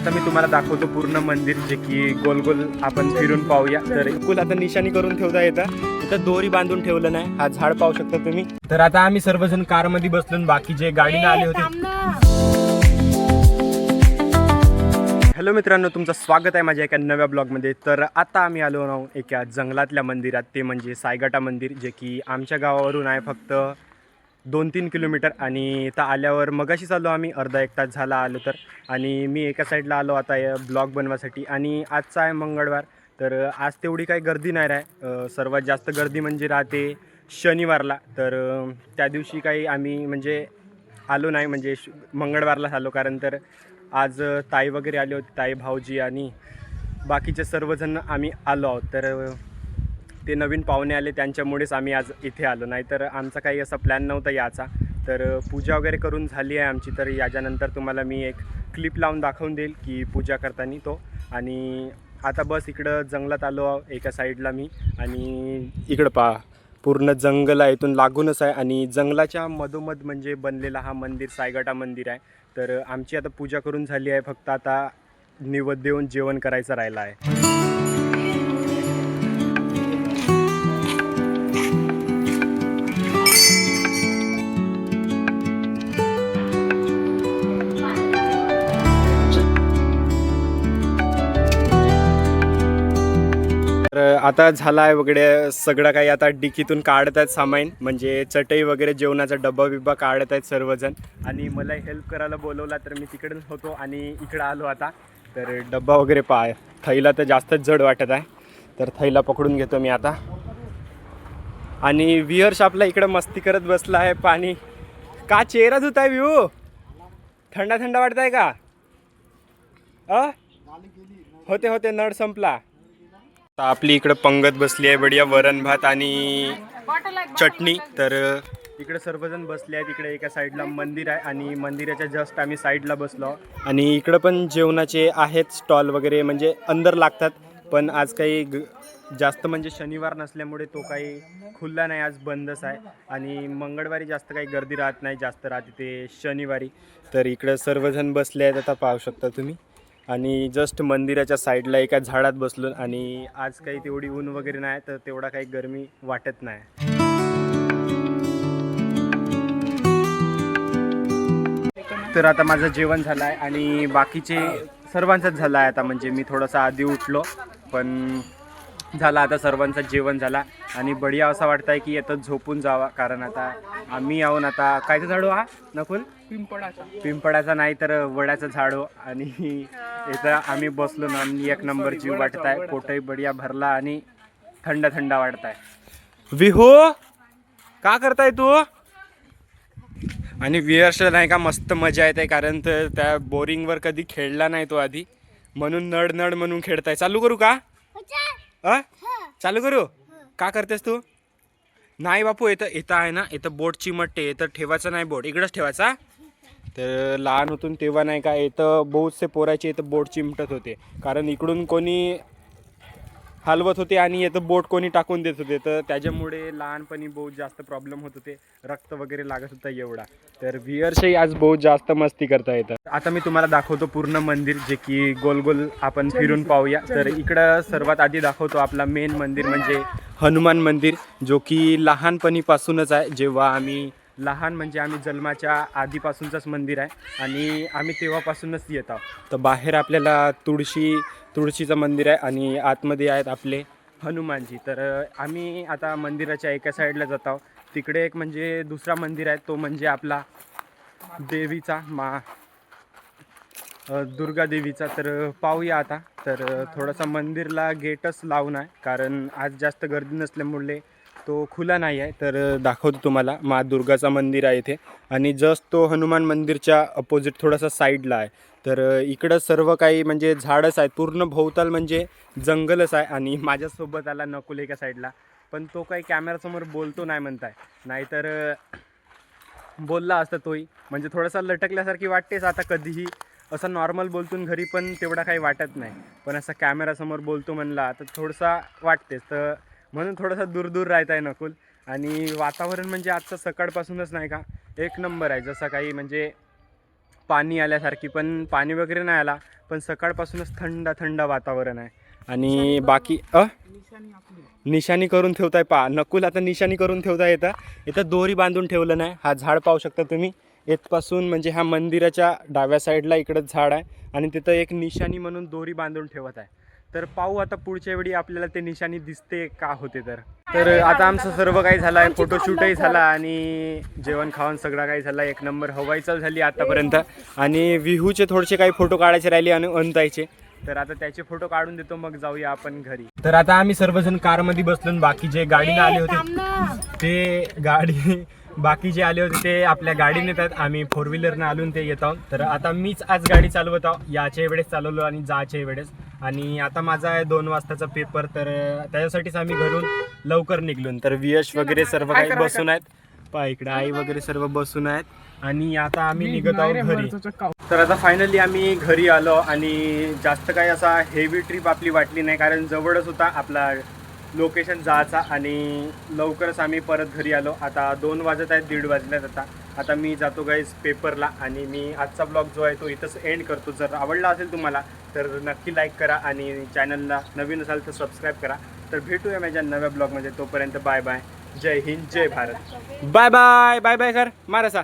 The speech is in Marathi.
आता मी तुम्हाला दाखवतो पूर्ण मंदिर, जे की गोल गोल आपण फिरून पाहूया. तर बिलकुल आता निशाणी करून ठेवता येतं, इथं दोरी बांधून ठेवलं नाही. हा झाड पाहू शकता तुम्ही. तर आता आम्ही सर्वजण कारमध्ये बसलो, बाकी जे गाडीने आले होते. हॅलो मित्रांनो, तुमचं स्वागत आहे माझ्या एका नव्या ब्लॉगमध्ये. तर आता आम्ही आलो आहोत एका जंगलातल्या मंदिरात, ते म्हणजे सायगटा मंदिर, जे की आमच्या गावावरून आहे फक्त 2-3 किलोमीटर. आणि इथं आल्यावर मगाशीच आलो आम्ही, अर्धा एक तास झाला आलो. तर आणि मी एका साईडला आलो आता ब्लॉग बनवासाठी. आणि आजचा आहे मंगळवार, तर आज तेवढी काही गर्दी नाही राह. सर्वात जास्त गर्दी म्हणजे राहते शनिवारला. तर त्या दिवशी काही आम्ही म्हणजे आलो नाही, म्हणजे मंगळवारलाच आलो. कारण तर आज ताई वगैरे आले होते, ताई भाऊजी आणि बाकीचे सर्वजण आम्ही आलो आहोत. तर ते नवीन पाहुणे आले, त्यांच्यामुळेच आम्ही आज इथे आलो, नाही तर आमचा काही असा प्लॅन नव्हता याचा. तर पूजा वगैरे करून झाली आहे आमची. तर याच्यानंतर तुम्हाला मी एक क्लिप लावून दाखवून देईल की पूजा करताना तो. आणि आता बस इकडं जंगलात आलो एका साईडला मी. आणि इकडं पहा, पूर्ण जंगल आहे, इथून लागूनच आहे. आणि जंगलाच्या मधोमध म्हणजे बनलेला हा मंदिर, सायगटा मंदिर आहे. तर आमची आता पूजा करून झाली आहे, फक्त आता निवेद्य देऊन जेवण करायचं राहिलं आहे. तर आता झाला आहे वगैरे सगळं काही. आता डिकीतून काढत आहेत सामान, म्हणजे चटई वगैरे, जेवणाचा डब्बा बिब्बा काढत आहेत सर्वजण. आणि मला हेल्प करायला बोलवला, तर मी तिकडेच होतो आणि इकडं आलो आता. तर डब्बा वगैरे पाय, थैला तर जास्तच जड वाटत आहे, तर थैला पकडून घेतो मी आता. आणि विहर्ष आपला इकडं मस्ती करत बसला आहे. पाणी का चेहरा धुत आहे व्ह्यू, थंडा थंडा वाटत आहे का? होते होते, नळ संपला. आपली इकडं पंगत बसली आहे, बढिया वरण भात आणि चटणी. तर इकडे सर्वजण बसले आहेत. इकडे एका साईडला मंदिर आहे आणि मंदिराच्या जस्ट आम्ही साईडला बसलो. आणि इकडं पण जेवणाचे आहेत स्टॉल वगैरे, म्हणजे अंदर लागतात. पण आज काही जास्त म्हणजे शनिवार नसल्यामुळे तो काही खुल्ला नाही, आज बंदच आहे. आणि मंगळवारी जास्त काही गर्दी राहत नाही, जास्त राहते ते शनिवारी. तर इकडं सर्वजण बसले आहेत, आता पाहू शकता तुम्ही. आणि जस्ट मंदिराच्या साईडला एका झाडात बसलो. आणि आज काही तेवढी ऊन वगैरे नाही, तर तेवढा काही गरमी वाटत नाही. तर आता माझं जेवण झालं आहे आणि बाकीचे सर्वांचंच झालं आहे आता. म्हणजे मी थोडासा आधी उठलो, पण झाला आता सर्वांचं जेवण झाला. आणि बढिया असं वाटत आहे की येतं झोपून जावा, कारण आता आम्ही येऊन आता कायचं झाडू हा नकुल, पिंपळाचा नाही तर वडाचं झाडू. आणि इथं आम्ही बसलो ना, आणि एक नंबर जीव वाटत आहे, पोटही बढिया भरला आणि थंड थंड वाटत आहे. विहो का करताय तू? आणि विहर्षला नाही का मस्त मजा येते, कारण तर त्या बोरिंगवर कधी खेळला नाही तो आधी, म्हणून नड नड म्हणून खेळताय. चालू करू का? चालू करू का? करतेस तू? नाही बापू, इथं आहे ना, इथं बोट चिमटते, इथं ठेवायचं नाही, बोट इकडंच ठेवायचा. तर लहान होतून तेव्हा नाही का, इथं बहुतसे पोराचे इथं बोट चिमटत होते, कारण इकडून कोणी हलवत होते आणि इथं बोट कोणी टाकून देत होते. तर त्याच्यामुळे लहानपणी बहुत जास्त प्रॉब्लेम होत होते, रक्त वगैरे लागत होता एवढा. तर विहर्षही आज बहुत जास्त मस्ती करता येतं. आता मी तुम्हाला दाखवतो पूर्ण मंदिर, जे की गोल गोल आपण फिरून पाहूया. तर इकडं सर्वात आधी दाखवतो आपला मेन मंदिर, म्हणजे हनुमान मंदिर, जो की लहानपणीपासूनच आहे. जेव्हा आम्ही लहान म्हणजे आम्ही जन्माच्या आधीपासूनचंच मंदिर आहे आणि आम्ही तेव्हापासूनच येत आहोत. तर बाहेर आपल्याला तुळशीचं मंदिर आहे आणि आतमध्ये आहेत आपले हनुमानजी. तर आम्ही आता मंदिराच्या एका साईडला जात आहोत. तिकडे एक म्हणजे दुसरा मंदिर आहे, तो म्हणजे आपला देवीचा दुर्गा देवीचा. तर पाहूया आता. तर थोडासा मंदिरला गेटच लावून आहे, कारण आज जास्त गर्दी नसल्यामुळे तो खुला नाही आहे. तर दाखवतो तुम्हाला, माँ दुर्गाचा मंदिर आहे इथे. आणि जस्ट तो हनुमान मंदिरच्या अपोजिट थोडासा साईडला आहे. तर इकडं सर्व काही म्हणजे झाडच आहेत, पूर्ण भोवताल म्हणजे जंगलच आहे. आणि माझ्यासोबत आला नकुल एका साईडला, पण तो काही कॅमेरासमोर बोलतो नाही म्हणताय, नाहीतर बोलला असता तोही. म्हणजे थोडासा लटकल्यासारखी वाटतेच आता, कधीही असं नॉर्मल बोलतून घरी पण तेवढा काही वाटत नाही, पण असं कॅमेरासमोर बोलतो म्हणला तर थोडासा वाटतेच. तर म्हणून थोडासा दूर दूर राहत आहे नकुल. आणि वातावरण म्हणजे आजचं सकाळपासूनच नाही का एक नंबर आहे, जसं काही म्हणजे पाणी आल्यासारखी, पण पाणी वगैरे नाही आला, पण सकाळपासूनच थंड थंड वातावरण आहे. आणि बाकी निशाणी करून ठेवताय पहा, नकुल आता निशाणी करून ठेवता येतं. इथं दोरी बांधून ठेवलं नाही. हा झाड पाहू शकता तुम्ही, इथपासून म्हणजे ह्या मंदिराच्या डाव्या साईडला इकडं झाड आहे आणि तिथं एक निशाणी म्हणून दोरी बांधून ठेवत आहे. तर पाहू आता पुढच्या वेळी आपल्याला ते निशाणी दिसते का होते. तर आता आमचं सर्व काही झालं आहे, फोटोशूटही झाला आणि जेवण खावण सगळं काही झालं. एक नंबर हवाई चाल झाली आतापर्यंत. आणि विहूचे थोडेसे काही फोटो काढायचे राहिले आणि अनतायचे, तर आता त्याचे फोटो काढून देतो, मग जाऊया आपण घरी. तर आता आम्ही सर्वजण कारमध्ये बसलो, बाकी जे गाडीने आले होते ते बाकी जे आले होते ते आपल्या गाडीने येतात. आम्ही 4 व्हीलरनं आलून ते येत आहोत. तर आता मीच आज गाडी चालवत आहो, याच्या वेळेस चालवलो आणि जायच्या वेळेस. आणि आता माझा आहे 2 वाजताचा पेपर, तर त्याच्यासाठीच आम्ही घरून लवकर निघलो. तर यश वगैरे सर्व काही बसून आहेत, पहा इकडे आई वगैरे सर्व बसून आहेत. आणि आता आम्ही निघत आहोत घरी. तर आता फायनली आम्ही घरी आलो आणि जास्त काही असा हेवी ट्रिप आपली वाटली नाही, कारण जवळच होता आपला लोकेशन जायचा आणि लवकरच आम्ही परत घरी आलो. आता 2 वाजत आहेत, 1:30 वाजल्यात आता मी जातो गाईस पेपरला. आणि मी आजचा ब्लॉग जो आहे तो इथंच एंड करतो. जर आवडला असेल तुम्हाला तर नक्की लाईक करा आणि चॅनलला नवीन असाल तर सबस्क्राईब करा. तर भेटूया माझ्या नव्या ब्लॉगमध्ये. तोपर्यंत बाय बाय, जय हिंद, जय Bharat. Bye bye bye bye कर मारासा.